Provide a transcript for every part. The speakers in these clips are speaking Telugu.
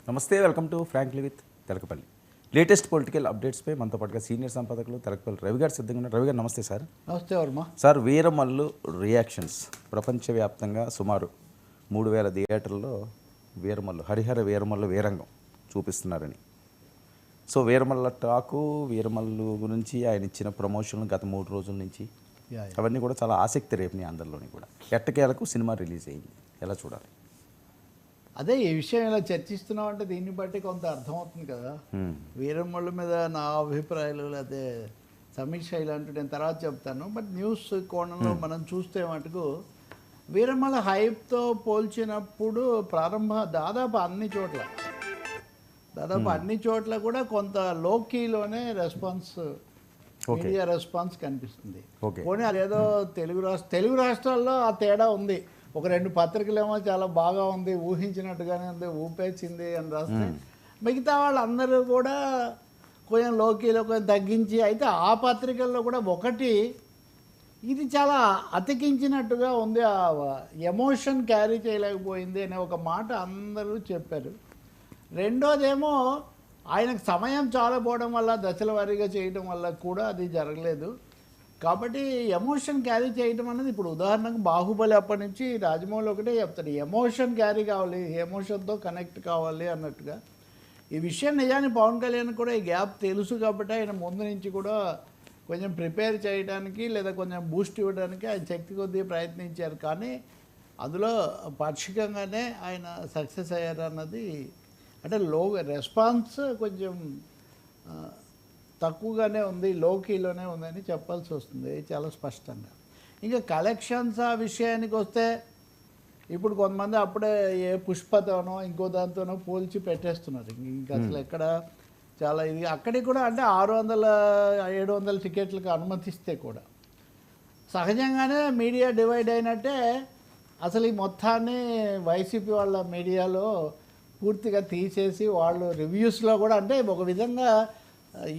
నమస్తే, welcome to frankly with Telakapalli. Latest political అప్డేట్స్పై మనతో పాటుగా సీనియర్ సంపాదకులు తెలకపల్లి రవి గారు సిద్ధంగా ఉన్నారు. రవి గారు నమస్తే సార్. నమస్తే వర్మ సార్, వీరమల్లు రియాక్షన్స్ ప్రపంచవ్యాప్తంగా సుమారు 3000 థియేటర్లలో వీరమల్లు హరిహర వీరమల్లు వీరంగం చూపిస్తున్నారని. సో వీరమల్ల టాకు, వీరమల్లు గురించి ఆయన ఇచ్చిన ప్రమోషన్లు గత 3 రోజుల నుంచి అవన్నీ కూడా చాలా ఆసక్తి రేపినాయి అందరిలోని కూడా. ఎట్టకేలకు సినిమా రిలీజ్ అయింది, ఎలా చూడాలి? అదే ఈ విషయం ఇలా చర్చిస్తున్నాం అంటే దీన్ని బట్టి కొంత అర్థమవుతుంది కదా. వీరమ్మల మీద నా అభిప్రాయాలు లేకపోతే సమీక్ష ఇలాంటివి నేను తర్వాత చెప్తాను. బట్ న్యూస్ కోణంలో మనం చూస్తే మటుకు వీరమ్మల హైప్తో పోల్చినప్పుడు దాదాపు అన్ని చోట్ల కూడా కొంత లోకీలోనే రెస్పాన్స్, మీడియా రెస్పాన్స్ కనిపిస్తుంది. పోనీ అదేదో తెలుగు రాష్ట్రాల్లో ఆ తేడా ఉంది. ఒక 2 పత్రికలేమో చాలా బాగా ఉంది, ఊహించినట్టుగానే ఉంది, ఊపేసింది అని రాస్తే మిగతా వాళ్ళందరూ కూడా కొంచెం లోకీలో కొంచెం తగ్గించి, అయితే ఆ పత్రికల్లో కూడా ఒకటి ఇది చాలా అతికించినట్టుగా ఉంది, ఆ ఎమోషన్ క్యారీ చేయలేకపోయింది అనే ఒక మాట అందరూ చెప్పారు. రెండోదేమో ఆయనకు సమయం చాలా పోవడం వల్ల, దశల వారీగా చేయడం వల్ల కూడా అది జరగలేదు. కాబట్టి ఎమోషన్ క్యారీ చేయడం అనేది, ఇప్పుడు ఉదాహరణకు బాహుబలి అప్పటి నుంచి రాజమౌళి ఒకటే చెప్తాడు, ఎమోషన్ క్యారీ కావాలి, ఎమోషన్తో కనెక్ట్ కావాలి అన్నట్టుగా. ఈ విషయం నిజానికి పవన్ కళ్యాణ్ కూడా ఈ గ్యాప్ తెలుసు కాబట్టి ఆయన ముందు నుంచి కూడా కొంచెం ప్రిపేర్ చేయడానికి లేదా కొంచెం బూస్ట్ ఇవ్వడానికి ఆయన శక్తి కొద్దీ ప్రయత్నించారు. కానీ అందులో పాక్షికంగానే ఆయన సక్సెస్ అయ్యారు అన్నది, అంటే రెస్పాన్స్ కొంచెం తక్కువగానే ఉంది, లోకీలోనే ఉందని చెప్పాల్సి వస్తుంది చాలా స్పష్టంగా. ఇంకా కలెక్షన్స్ ఆ విషయానికి వస్తే, ఇప్పుడు కొంతమంది అప్పుడే ఏ పుష్పతోనో ఇంకో దాంతోనో పోల్చి పెట్టేస్తున్నారు. ఇంకా అసలు ఎక్కడ చాలా ఇది అక్కడికి కూడా, అంటే 600-700 టికెట్లకు అనుమతిస్తే కూడా సహజంగానే మీడియా డివైడ్ అయినట్టే అసలు ఈ మొత్తాన్ని వైసీపీ వాళ్ళ మీడియాలో పూర్తిగా తీసేసి వాళ్ళు రివ్యూస్లో కూడా, అంటే ఒక విధంగా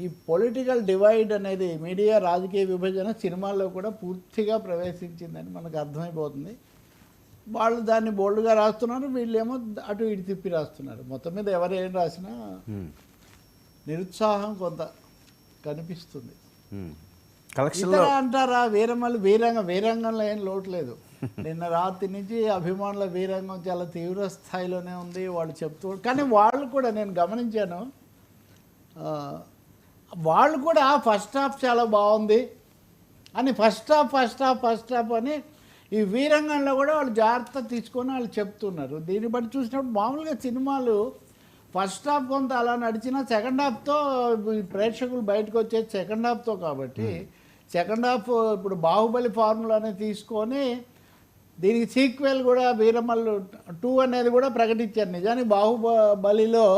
ఈ పొలిటికల్ డివైడ్ అనేది, మీడియా రాజకీయ విభజన సినిమాల్లో కూడా పూర్తిగా ప్రవేశించిందని మనకు అర్థమైపోతుంది. వాళ్ళు దాన్ని బోల్డ్గా రాస్తున్నారు, వీళ్ళేమో అటు ఇటు తిప్పి రాస్తున్నారు. మొత్తం మీద ఎవరు ఏం రాసినా నిరుత్సాహం కొంత కనిపిస్తుంది. ఇతర అంటారా, వీరంగంలో ఏం లోటు లేదు. నిన్న రాత్రి నుంచి అభిమానుల వీరంగం చాలా తీవ్ర స్థాయిలోనే ఉంది వాళ్ళు చెప్తూ. కానీ వాళ్ళు కూడా, నేను గమనించాను, వాళ్ళు కూడా ఫస్ట్ హాఫ్ చాలా బాగుంది అని ఫస్ట్ హాఫ్ అని ఈ వీరంగంలో కూడా వాళ్ళు జాగ్రత్త తీసుకొని వాళ్ళు చెప్తున్నారు. దీన్ని బట్టి చూసినప్పుడు మామూలుగా సినిమాలు ఫస్ట్ హాఫ్ కొంత అలా నడిచినా సెకండ్ హాఫ్తో ప్రేక్షకులు బయటకు వచ్చేది సెకండ్ హాఫ్తో. కాబట్టి సెకండ్ హాఫ్ ఇప్పుడు బాహుబలి ఫార్ములానే తీసుకొని దీనికి సీక్వెల్ కూడా వీరమల్లు 2 అనేది కూడా ప్రకటించారు. నిజానికి బాహుబలిలో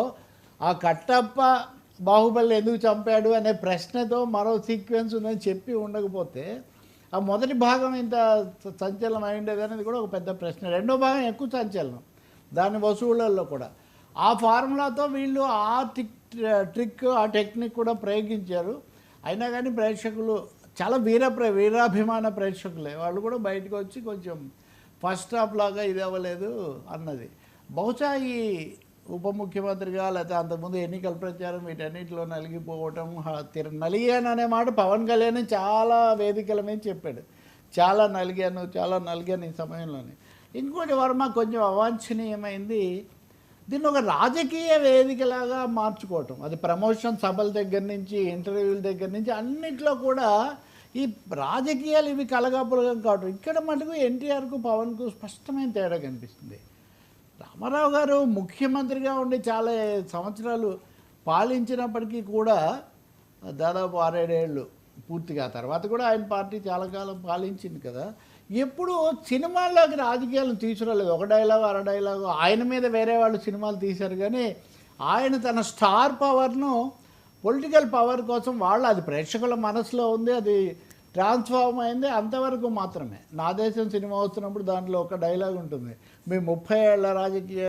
ఆ కట్టప్ప బాహుబలి ఎందుకు చంపాడు అనే ప్రశ్నతో మరో సీక్వెన్స్ ఉందని చెప్పి ఉండకపోతే ఆ మొదటి భాగం ఇంత సంచలనం అయిండేది అనేది కూడా ఒక పెద్ద ప్రశ్న. రెండో భాగం ఎక్కువ సంచలనం, దాని వసూళ్లలో కూడా. ఆ ఫార్ములాతో వీళ్ళు ఆ ట్రిక్, ఆ టెక్నిక్ కూడా ప్రయోగించారు. అయినా కానీ ప్రేక్షకులు చాలా వీరాభిమాన ప్రేక్షకులే, వాళ్ళు కూడా బయటకు వచ్చి కొంచెం ఫస్ట్ హాఫ్ లాగా ఇది అవ్వలేదు అన్నది. బహుశా ఈ ఉప ముఖ్యమంత్రిగా లేకపోతే అంతకుముందు ఎన్నికల ప్రచారం వీటన్నిటిలో నలిగిపోవటం, నలిగాను మాట పవన్ కళ్యాణ్ చాలా వేదికల మీద చెప్పాడు, చాలా నలిగాను ఈ సమయంలోనే. ఇంకోటి వర్మ కొంచెం అవాంఛనీయమైంది, దీన్ని ఒక రాజకీయ వేదికలాగా మార్చుకోవటం. అది ప్రమోషన్ సభల దగ్గర నుంచి, ఇంటర్వ్యూల దగ్గర నుంచి అన్నిట్లో కూడా ఈ రాజకీయాలు ఇవి కలగాపులగం కావటం. ఇక్కడ మటుకు ఎన్టీఆర్కు పవన్కు స్పష్టమైన తేడా కనిపిస్తుంది. రామారావు గారు ముఖ్యమంత్రిగా ఉండి చాలా సంవత్సరాలు పాలించినప్పటికీ కూడా, దాదాపు 6-7 ఏళ్ళు పూర్తిగా, తర్వాత కూడా ఆయన పార్టీ చాలా కాలం పాలించింది కదా, ఎప్పుడు సినిమాల్లోకి రాజకీయాలను తీసుకురాలేదు. ఒక డైలాగు, అర డైలాగు, ఆయన మీద వేరే వాళ్ళు సినిమాలు తీశారు. కానీ ఆయన తన స్టార్ పవర్ను పొలిటికల్ పవర్ కోసం అది ప్రేక్షకుల మనసులో ఉంది, అది ట్రాన్స్ఫార్మ్ అయింది అంతవరకు మాత్రమే. నా దేశం సినిమా వస్తున్నప్పుడు దాంట్లో ఒక డైలాగ్ ఉంటుంది, మీ 30 ఏళ్ల రాజకీయ